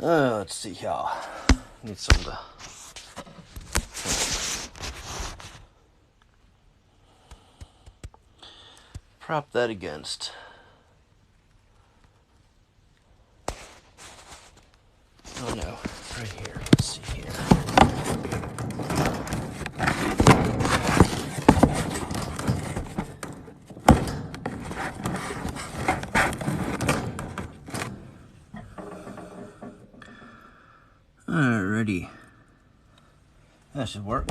Let's see here. Need some to prop that against. Oh no, right here. Let's see here. Alrighty. That should work.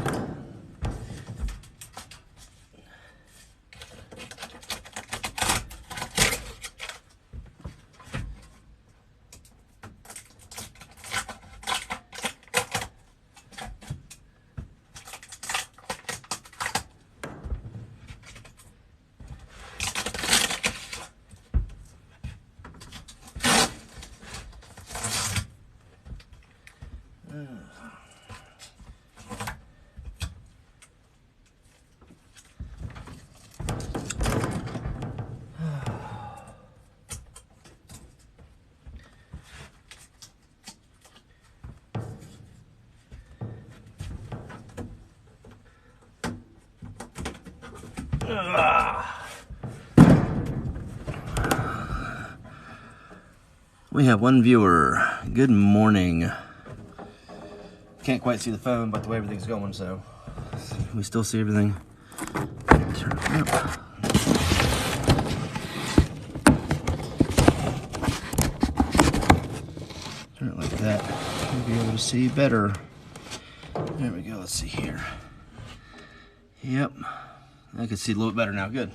We have one viewer. Good morning. Can't quite see the phone, but the way everything's going, so we still see everything. Turn it up. Turn it like that. You'll be able to see better. There we go. Let's see here. Yep. I can see a little bit better now. Good.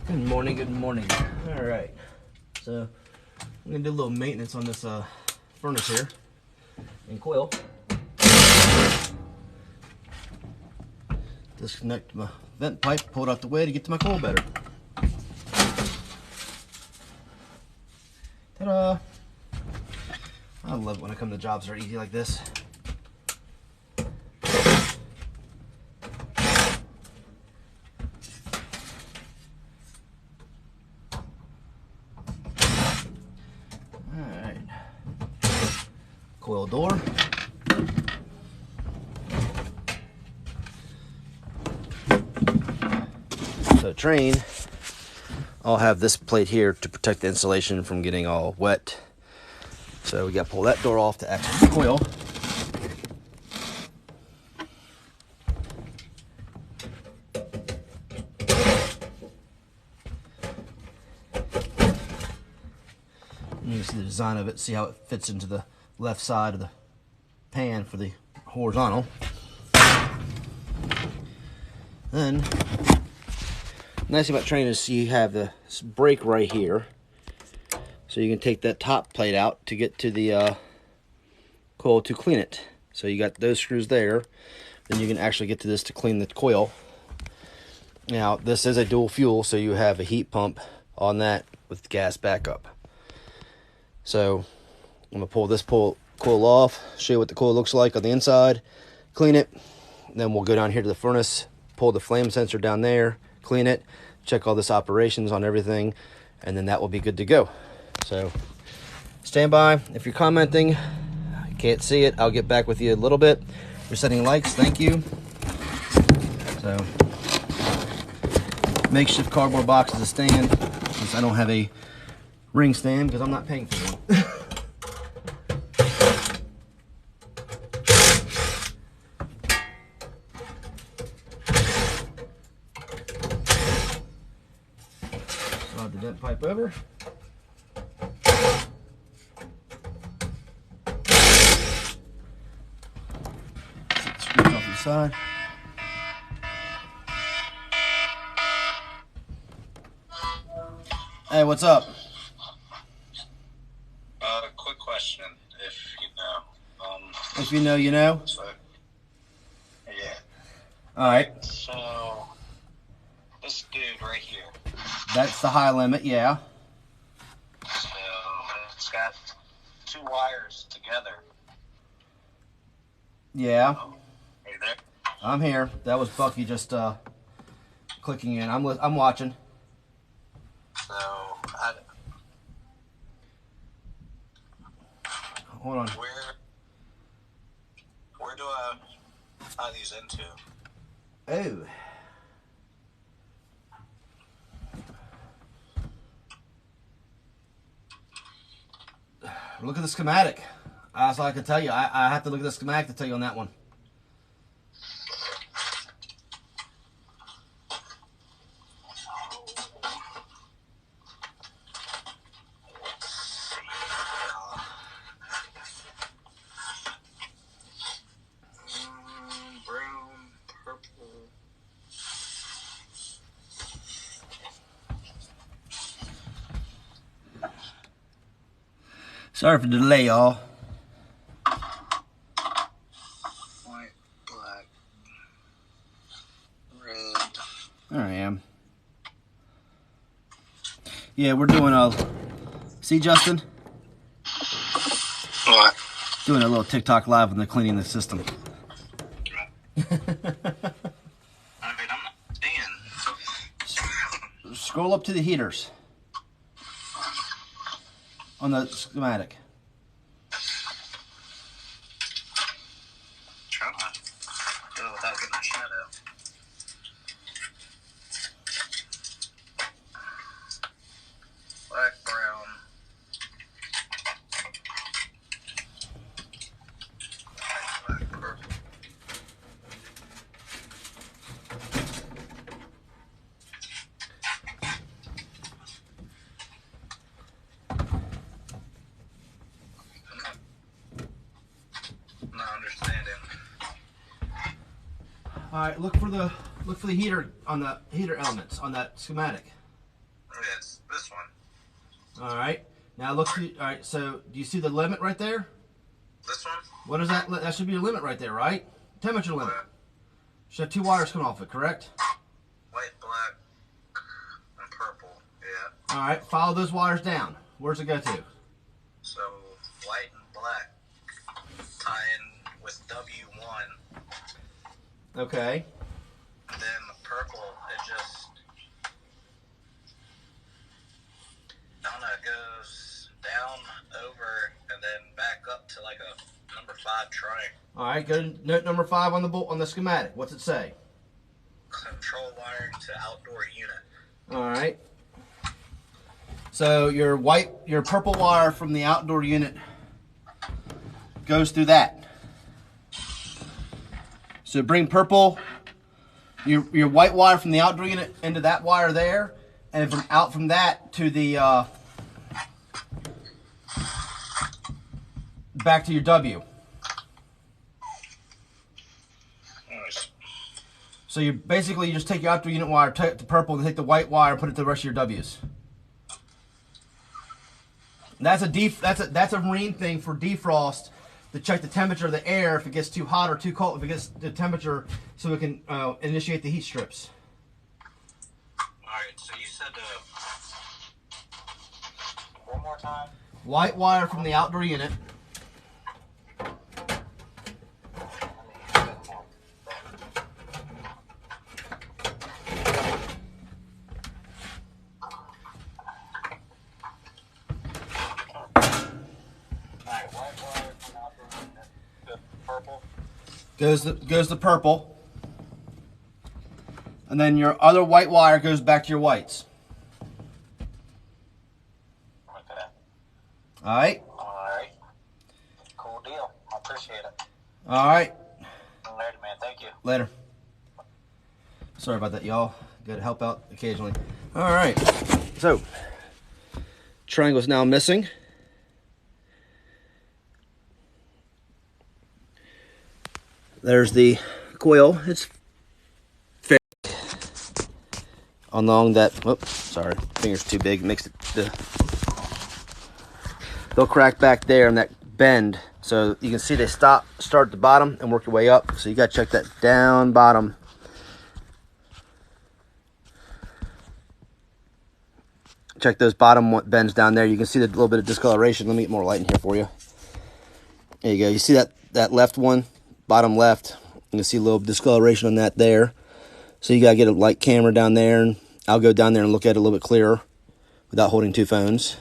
Good morning. Good morning. All right. So I'm gonna do a little maintenance on this furnace here and coil. Disconnect my vent pipe, pull it out the way to get to my coil better. Ta-da! I love it when I come to jobs that are easy like this. Alright. Coil door. So train, I'll have this plate here to protect the insulation from getting all wet. So we got to pull that door off to access the coil. You can see the design of it, see how it fits into the left side of the pan for the horizontal. Then, nice thing about train is you have the brake right here. So you can take that top plate out to get to the coil to clean it. So you got those screws there. Then you can actually get to this to clean the coil. Now, this is a dual fuel, so you have a heat pump on that with gas backup. So I'm gonna pull this coil off, show you what the coil looks like on the inside, clean it, then we'll go down here to the furnace, pull the flame sensor down there, clean it, check all this operations on everything, and then that will be good to go. So stand by. If you're commenting, I can't see it, I'll get back with you a little bit. If you're sending likes, thank you. So makeshift cardboard box as a stand, since I don't have a ring stand because I'm not paying for one. Slide the vent pipe over. Screws off the side. Hey, what's up? Quick question, if you know. If you know, you know. So, yeah. All right. So, this dude right here. That's the high limit, yeah. So, it's got two wires together. Yeah. Are you there? I'm here. That was Bucky just clicking in. I'm watching. So, hold on. Where do I tie these into? Oh. Look at the schematic. That's all I can tell you. I have to look at the schematic to tell you on that one. Brown, purple. Sorry for the delay, y'all. White, black, red. There I am. Yeah, we're doing a... See, Justin? What? Doing a little TikTok live when they're cleaning the system. I mean, I'm not seeing. Scroll up to the heaters on the schematic. Trying to do it without getting a shadow. Black, brown. Black, purple. Not understanding. All right, look for the heater on the heater elements on that schematic. Yes, this one. All right. Now look. All right. So do you see the limit right there? This one? What is that? That should be your limit right there, right? Temperature limit. Should have 2 wires coming off it, correct? White, black, and purple. Yeah. All right. Follow those wires down. Where's it go to? So white and black tie in with W1. Okay. Then the purple, it just, I don't know, it goes down, over, and then back up to like a number 5 triangle. All right. Go to note number 5 on the schematic. What's it say? Control wiring to outdoor unit. All right. So your purple wire from the outdoor unit goes through that. So bring purple, your white wire from the outdoor unit into that wire there, and from out from that to the back to your W. Nice. So you just take your outdoor unit wire, take the purple, and take the white wire, and put it to the rest of your W's. That's a marine thing for defrost, to check the temperature of the air if it gets too hot or too cold, if it gets the temperature, so it can initiate the heat strips. Alright, so you said, one more time? White wire from the outdoor unit. Goes the purple, and then your other white wire goes back to your whites. Okay. All right. Alright. Cool deal. I appreciate it. All right. Later, man. Thank you. Later. Sorry about that, y'all. Got to help out occasionally. All right. So, triangle's now missing. There's the coil. It's fake along that. Oops, sorry, finger's too big. It makes it they'll crack back there in that bend. So you can see they start at the bottom and work your way up. So you got to check that down bottom. Check those bottom bends down there. You can see the little bit of discoloration. Let me get more light in here for you. There you go. You see that left one? Bottom left, you can see a little discoloration on that there. So you gotta get a light camera down there, and I'll go down there and look at it a little bit clearer without holding 2 phones.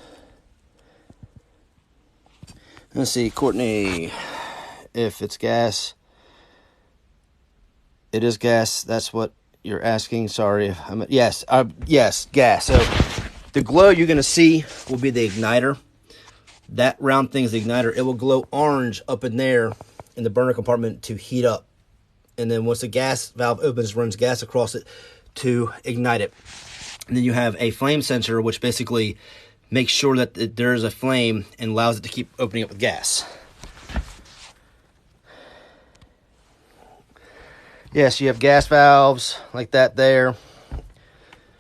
Let's see, Courtney, if it's gas, it is gas. That's what you're asking. Sorry. Yes, yes, gas. So the glow you're going to see will be the igniter. That round thing is the igniter. It will glow orange up in there in the burner compartment to heat up. And then once the gas valve opens, runs gas across it to ignite it. And then you have a flame sensor, which basically makes sure that there is a flame and allows it to keep opening up with gas. Yes, you have gas valves like that there.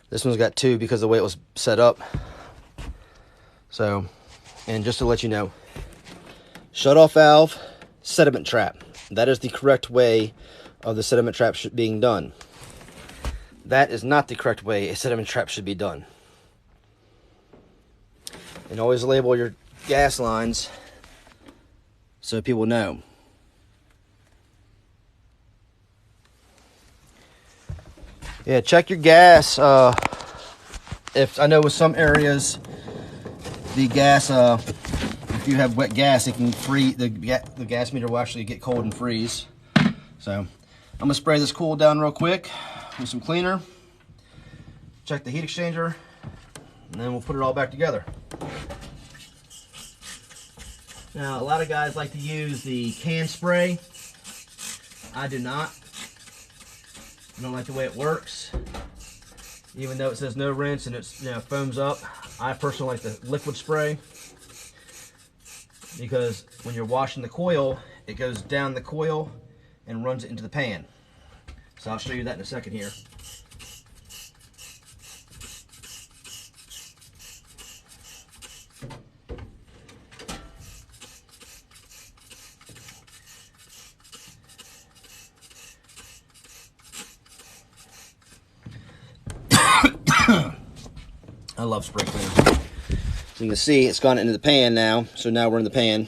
This one's got two because of the way it was set up. So, and just to let you know, shutoff valve, sediment trap. That is the correct way of the sediment trap being done. That is not the correct way a sediment trap should be done. And always label your gas lines so people know. Yeah, check your gas. If I know with some areas, the gas, if you have wet gas, it can freeze. The gas meter will actually get cold and freeze. So I'm gonna spray this cool down real quick with some cleaner. Check the heat exchanger, and then we'll put it all back together. Now, a lot of guys like to use the can spray. I do not. I don't like the way it works. Even though it says no rinse and it's, you know, foams up, I personally like the liquid spray because when you're washing the coil, it goes down the coil and runs it into the pan. So I'll show you that in a second here. I love spray cleaner. So you can see it's gone into the pan now. So now we're in the pan.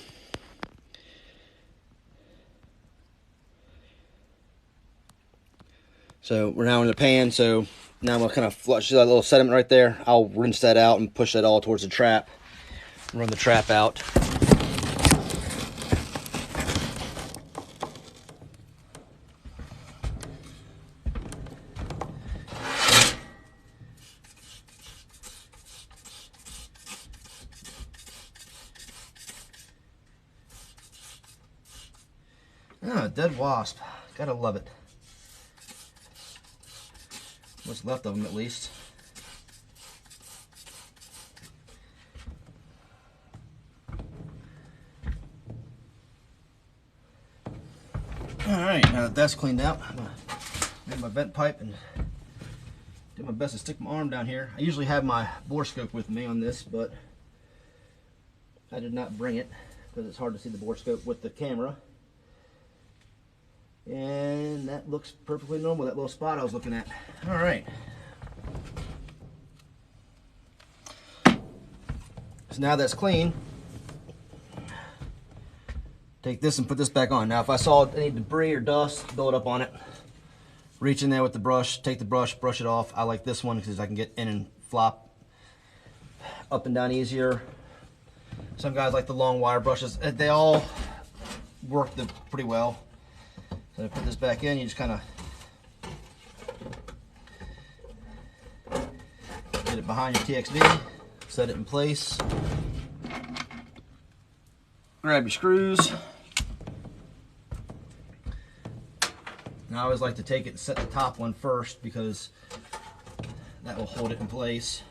So we're now in the pan. So now I'm gonna kind of flush that little sediment right there. I'll rinse that out and push that all towards the trap. Run the trap out. Oh, dead wasp. Gotta love it. What's left of them, at least. Alright, now that that's cleaned out, I'm gonna make my vent pipe and do my best to stick my arm down here. I usually have my borescope with me on this, but I did not bring it because it's hard to see the borescope with the camera. And that looks perfectly normal, that little spot I was looking at. All right. So now that's clean, take this and put this back on. Now if I saw any debris or dust build up on it, reach in there with the brush, take the brush, brush it off. I like this one because I can get in and flop up and down easier. Some guys like the long wire brushes. They all work pretty well. So put this back in, you just kind of get it behind your TXV, set it in place, grab your screws. Now I always like to take it and set the top one first because that will hold it in place.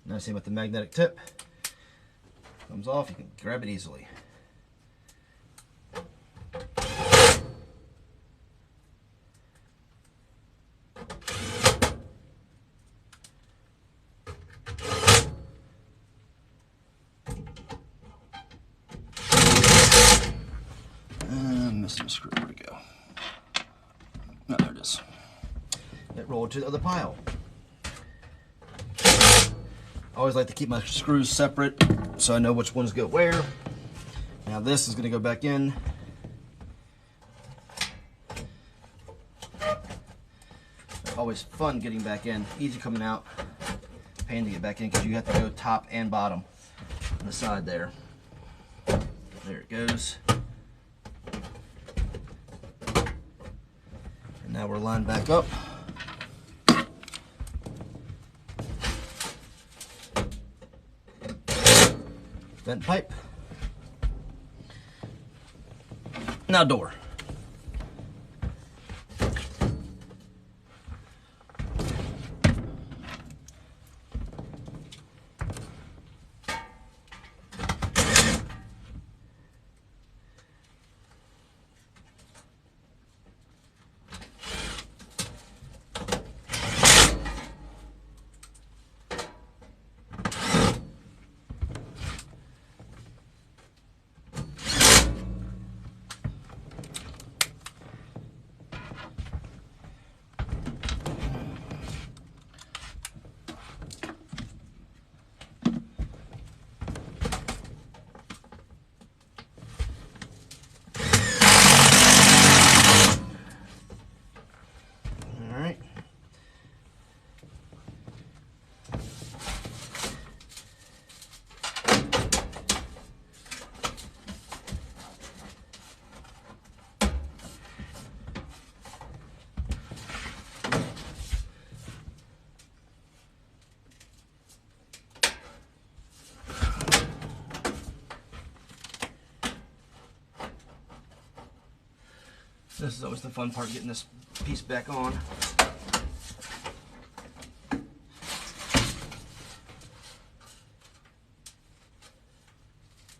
Now see with the magnetic tip, comes off, you can grab it easily. Missing a screw, where'd it go? Oh, there it is. It rolled to the other pile. I always like to keep my screws separate so I know which ones go where. Now this is going to go back in. Always fun getting back in. Easy coming out. Pain to get back in because you have to go top and bottom on the side there. There it goes. And now we're lined back up. Vent pipe. Now door. This is always the fun part, getting this piece back on.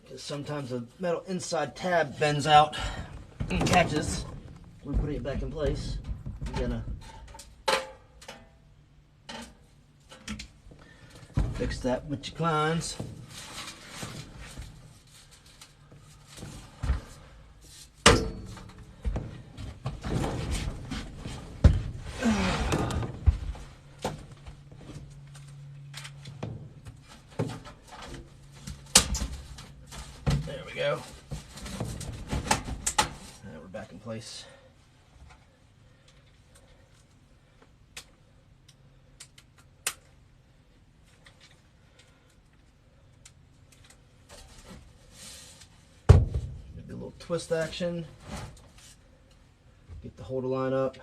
Because sometimes the metal inside tab bends out and catches. We're putting it back in place. You're gonna fix that with your clines. There we go. Now we're back in place. Maybe a little twist action. Get the holder line up.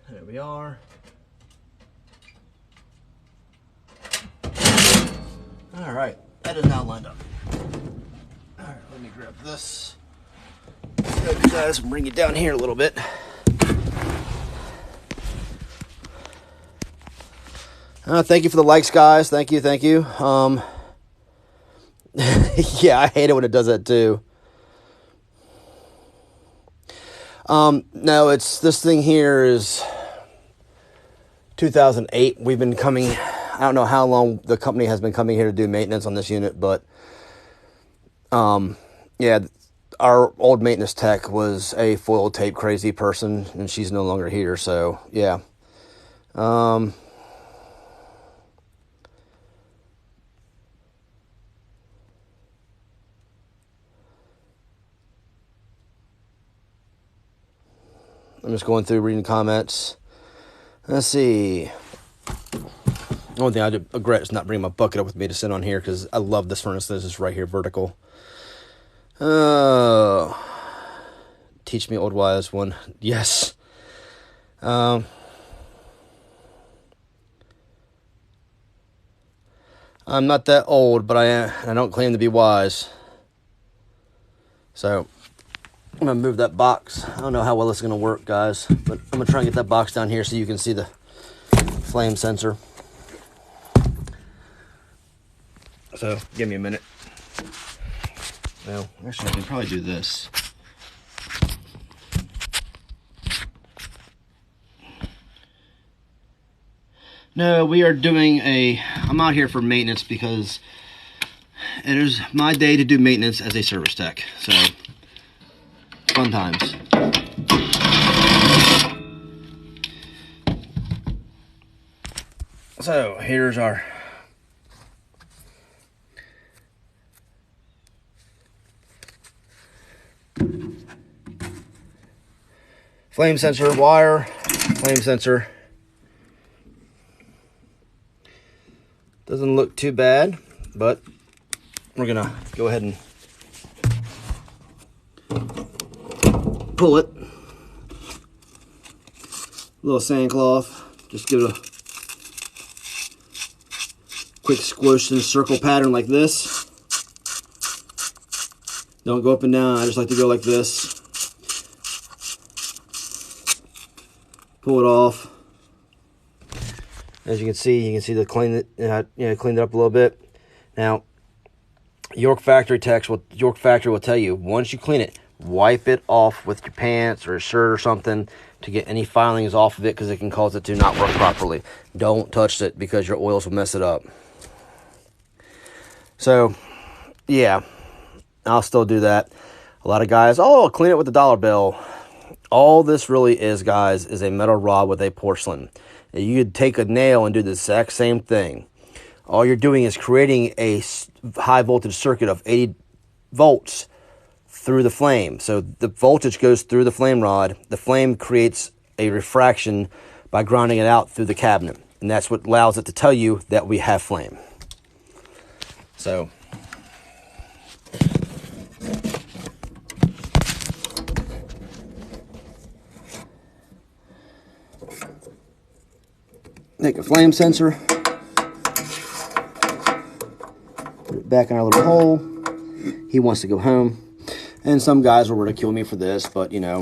There we are. All right, that is now lined up. All right, let me grab this. Grab you guys and bring you down here a little bit. Thank you for the likes, guys. Thank you, thank you. Yeah, I hate it when it does that too. No, it's this thing here is 2008. We've been coming, I don't know how long the company has been coming here to do maintenance on this unit, but yeah, our old maintenance tech was a foil tape crazy person, and she's no longer here, so yeah. I'm just going through reading comments. Let's see. The only thing I regret is not bringing my bucket up with me to sit on here, because I love this furnace. This is right here, vertical. Teach me old wise one. Yes. I'm not that old, but I don't claim to be wise. So I'm going to move that box. I don't know how well this is going to work, guys, but I'm going to try and get that box down here so you can see the flame sensor. So, give me a minute. Well, actually, I can probably do this. No, we are doing I'm out here for maintenance because it is my day to do maintenance as a service tech. So, fun times. So here's our flame sensor wire, flame sensor. Doesn't look too bad, but we're gonna go ahead and pull it. A little sand cloth, just give it a quick squish in a circle pattern like this. Don't go up and down, I just like to go like this. Pull it off. As you can see the cleaned it up a little bit. Now, York Factory will tell you, once you clean it, wipe it off with your pants or a shirt or something to get any filings off of it, because it can cause it to not work properly. Don't touch it because your oils will mess it up. So, yeah, I'll still do that. A lot of guys, oh, I'll clean it with a dollar bill. All this really is, guys, is a metal rod with a porcelain. You could take a nail and do the exact same thing. All you're doing is creating a high voltage circuit of 80 volts through the flame. So the voltage goes through the flame rod. The flame creates a refraction by grounding it out through the cabinet. And that's what allows it to tell you that we have flame. So take a flame sensor, put it back in our little hole. He wants to go home. And some guys will ridicule me for this, but you know.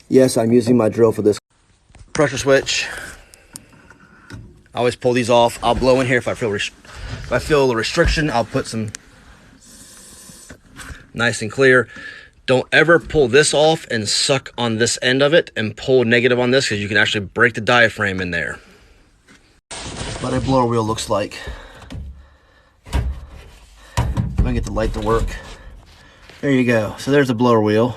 Yes, I'm using my drill for this. Pressure switch. I always pull these off. I'll blow in here if I feel a restriction. I'll put some nice and clear. Don't ever pull this off and suck on this end of it and pull negative on this, because you can actually break the diaphragm in there. What a blower wheel looks like. If I can get the light to work. There you go. So there's the blower wheel.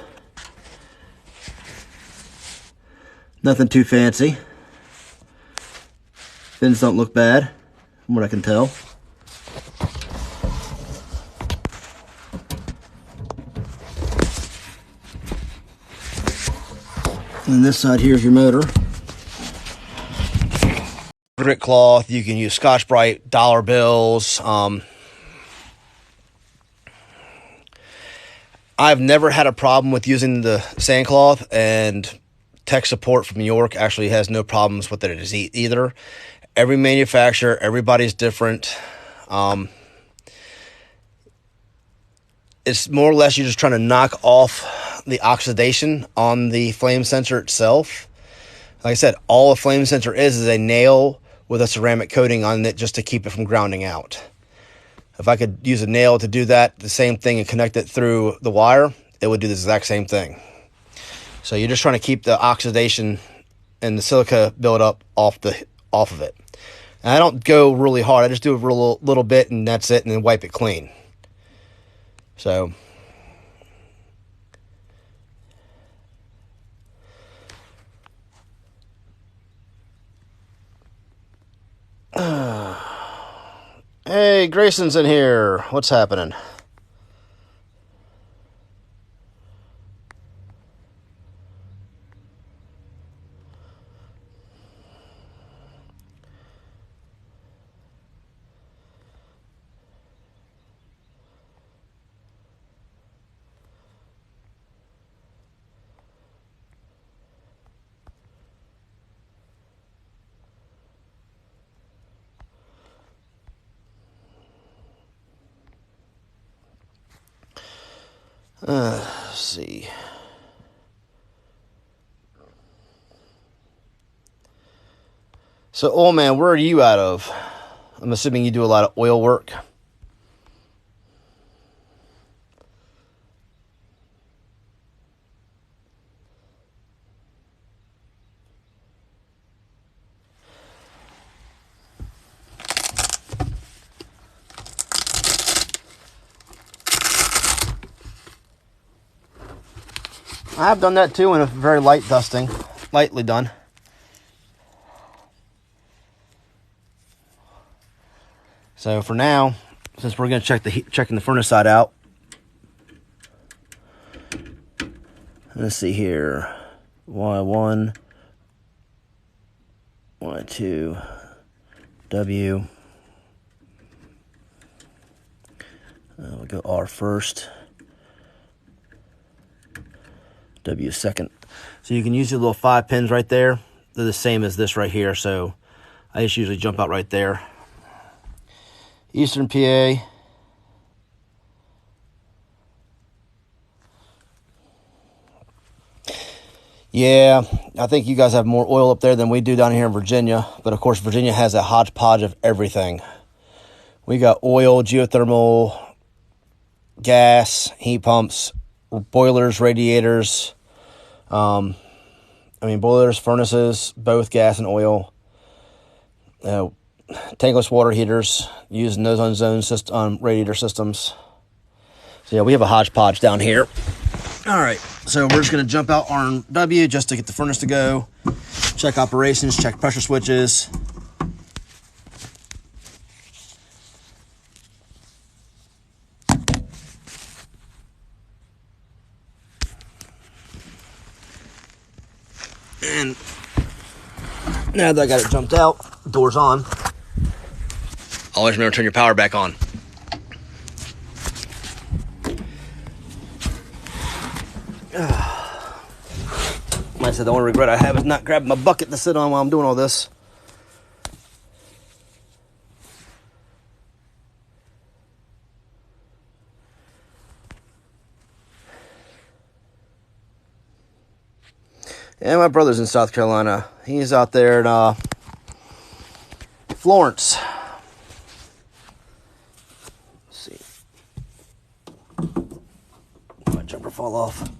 Nothing too fancy. Fins don't look bad, from what I can tell. And this side here is your motor. Grit cloth, you can use Scotch-Brite, dollar bills. I've never had a problem with using the sand cloth, and tech support from York actually has no problems with it either. Every manufacturer, everybody's different. It's more or less you're just trying to knock off the oxidation on the flame sensor itself. Like I said, all a flame sensor is a nail with a ceramic coating on it just to keep it from grounding out. If I could use a nail to do that, the same thing, and connect it through the wire, it would do the exact same thing. So you're just trying to keep the oxidation and the silica buildup off of it. And I don't go really hard. I just do a little bit, and that's it, and then wipe it clean. So hey, Grayson's in here. What's happening? Let's see. So, old man, where are you out of? I'm assuming you do a lot of oil work. I've done that too in a very light dusting, lightly done. So for now, since we're going to check checking the furnace side out, let's see here. Y1, Y2, W. We'll go R first, W second. So you can use your little 5 pins right there. They're the same as this right here, so I just usually jump out right there. Eastern PA. Yeah, I think you guys have more oil up there than we do down here in Virginia. But of course, Virginia has a hodgepodge of everything. We got oil, geothermal, gas, heat pumps, boilers, radiators. Boilers, furnaces, both gas and oil. Tankless water heaters, using those on zone system, radiator systems. So yeah, we have a hodgepodge down here. All right, so we're just going to jump out on W just to get the furnace to go. Check operations, check pressure switches. And now that I got it jumped out, door's on. Always remember to turn your power back on. Like I said, the only regret I have is not grabbing my bucket to sit on while I'm doing all this. And my brother's in South Carolina. He's out there in Florence. Let's see. My jumper fall off.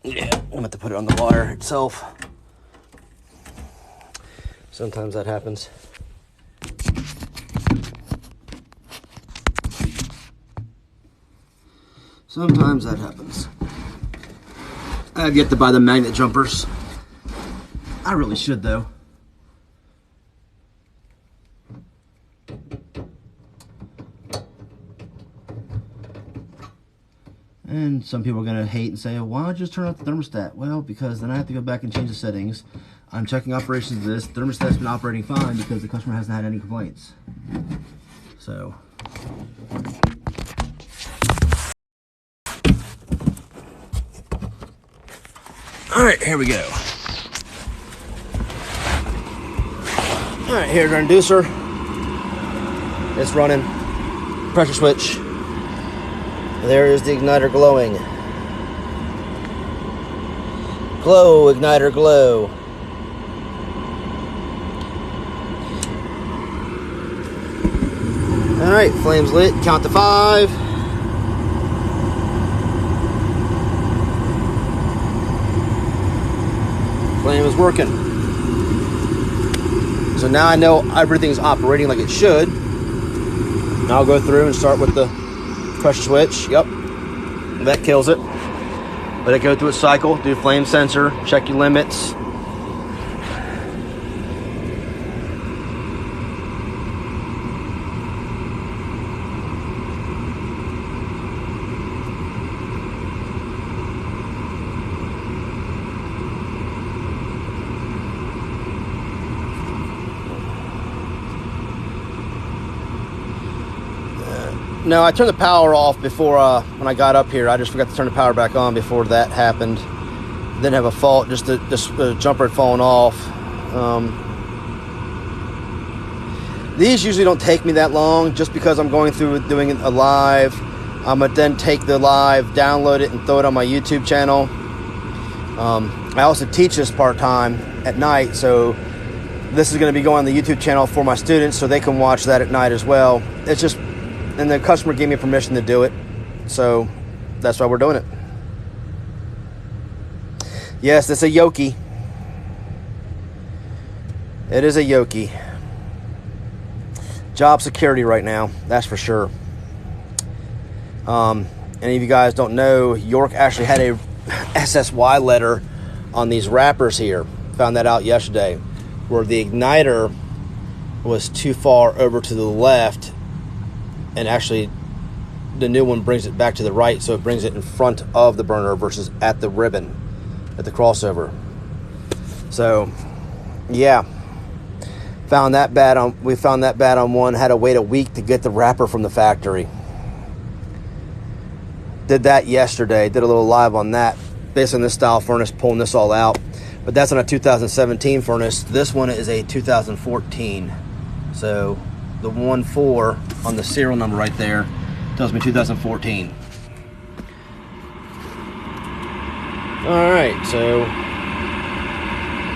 Yeah, I'm going to have to put it on the wire itself. Sometimes that happens. Sometimes that happens. I have yet to buy the magnet jumpers. I really should, though. And some people are going to hate and say, why don't you just turn off the thermostat? Well, because then I have to go back and change the settings. I'm checking operations of this. The thermostat's been operating fine because the customer hasn't had any complaints. So. All right, here we go. All right, here's our inducer. It's running. Pressure switch. There is the igniter glowing. Glow, igniter, glow. All right, flames lit. Count to 5. Flame is working. So now I know everything's operating like it should. Now I'll go through and start with the pressure switch. Yep, that kills it. Let it go through its cycle. Do flame sensor. Check your limits. No, I turned the power off before when I got up here. I just forgot to turn the power back on before that happened. Didn't have a fault, just the jumper had fallen off. These usually don't take me that long just because I'm going through doing it live. I'm going to then take the live, download it, and throw it on my YouTube channel. I also teach this part-time at night, so this is going to be going on the YouTube channel for my students so they can watch that at night as well. It's just... And the customer gave me permission to do it, so that's why we're doing it. Yes, it's a Yoki. It is a Yoki. Job security right now, that's for sure. Any of you guys don't know, York actually had a SSY letter on these wrappers here. Found that out yesterday, where the igniter was too far over to the left, and actually the new one brings it back to the right, so it brings it in front of the burner versus at the ribbon, at the crossover. So, yeah. We found that bad on one. Had to wait a week to get the wrapper from the factory. Did that yesterday. Did a little live on that. Based on this style furnace, pulling this all out. But that's on a 2017 furnace. This one is a 2014. So the 1.4 on the serial number right there tells me 2014. All right, so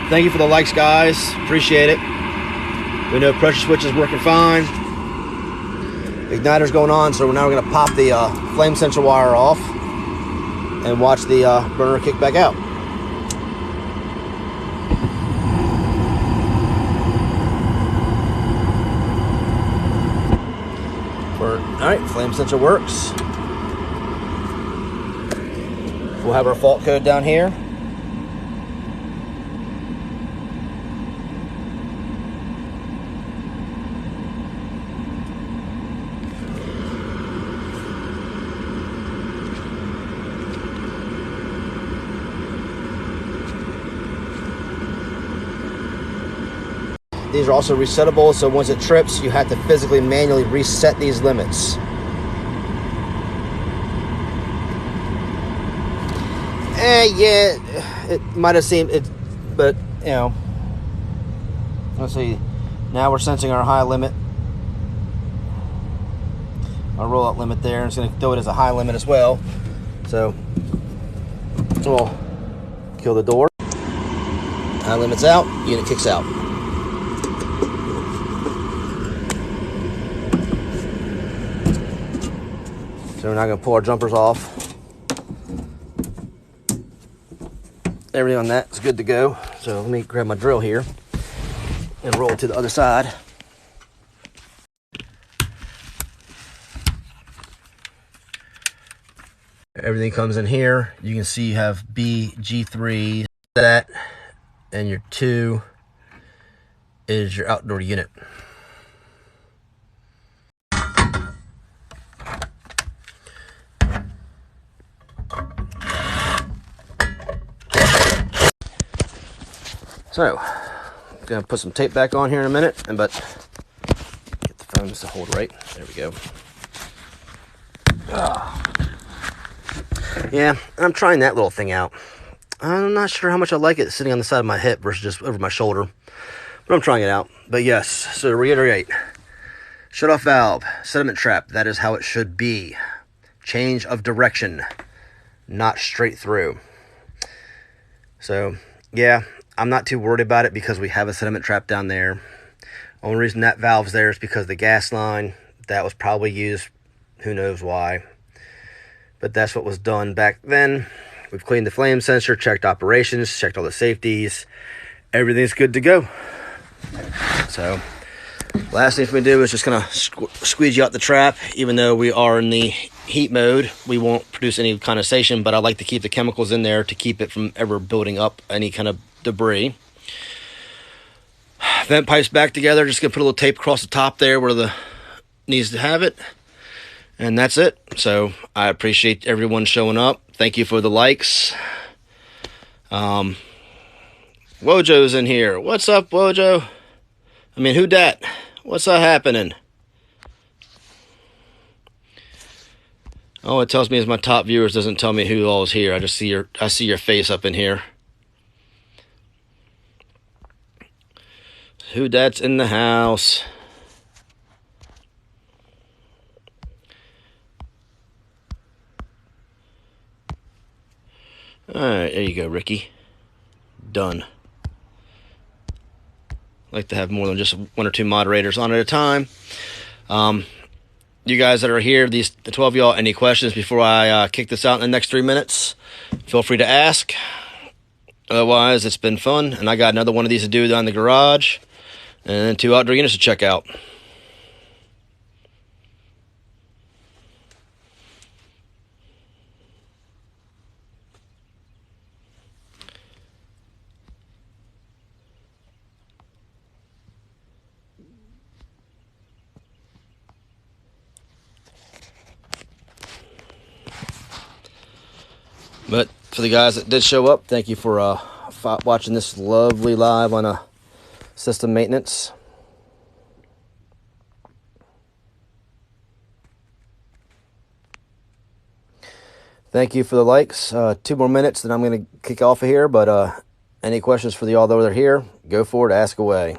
thank you for the likes, guys. Appreciate it. We know pressure switch is working fine. Igniter's going on, so now we're going to pop the flame sensor wire off and watch the burner kick back out. All right, flame sensor works. We'll have our fault code down here. These are also resettable, so once it trips, you have to physically manually reset these limits. Yeah, it might have seemed it, but you know, let's see. Now we're sensing our high limit, our rollout limit there, and it's going to throw it as a high limit as well. So we'll kill the door. High limit's out, unit kicks out. So we're now going to pull our jumpers off. Everything on that is good to go. So let me grab my drill here and roll to the other side. Everything comes in here. You can see you have B, G3, that, and your 2 is your outdoor unit. So, I'm gonna put some tape back on here in a minute, but get the phone just to hold right. There we go. Yeah, I'm trying that little thing out. I'm not sure how much I like it sitting on the side of my hip versus just over my shoulder, but I'm trying it out. But yes, so to reiterate, shut-off valve, sediment trap, that is how it should be. Change of direction, not straight through. So, yeah. I'm not too worried about it because we have a sediment trap down there. Only reason that valve's there is because the gas line, that was probably used, who knows why. But that's what was done back then. We've cleaned the flame sensor, checked operations, checked all the safeties. Everything's good to go. So, last thing we do is just gonna squeegee out the trap. Even though we are in the heat mode, we won't produce any condensation, but I like to keep the chemicals in there to keep it from ever building up any kind of debris. Vent pipes back together. Just gonna put a little tape across the top there where the needs to have it, and that's it. So I appreciate everyone showing up. Thank you for the likes. Wojo's in here. What's up, Wojo? I mean, who dat? What's happening? Oh, it tells me as my top viewers, doesn't tell me who all is here. I see your face up in here. Who dat's in the house? Alright, there you go, Ricky. Done. I like to have more than just 1 or 2 moderators on at a time. You guys that are here, the 12 of y'all, any questions before I kick this out in the next 3 minutes? Feel free to ask. Otherwise, it's been fun, and I got another one of these to do down in the garage, and 2 outdoor units to check out. But for the guys that did show up, thank you for watching this lovely live on a system maintenance. Thank you for the likes. 2 more minutes, then I'm going to kick off of here. But any questions for y'all that are here, go for it, ask away.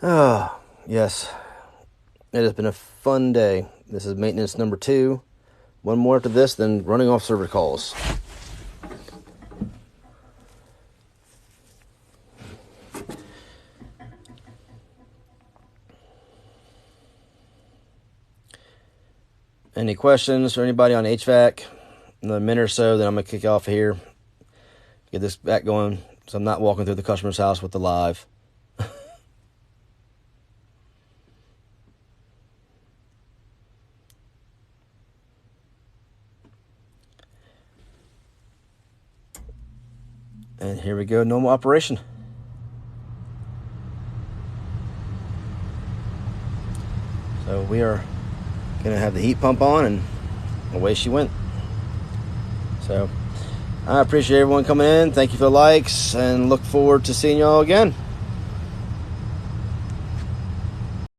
Oh, yes. It has been a fun day. This is maintenance number 2. One more after this, then running off server calls. Any questions for anybody on HVAC? Another minute or so, then I'm going to kick off here. Get this back going so I'm not walking through the customer's house with the live. And here we go, normal operation. So we are going to have the heat pump on, and away she went. So I appreciate everyone coming in. Thank you for the likes, and look forward to seeing y'all again.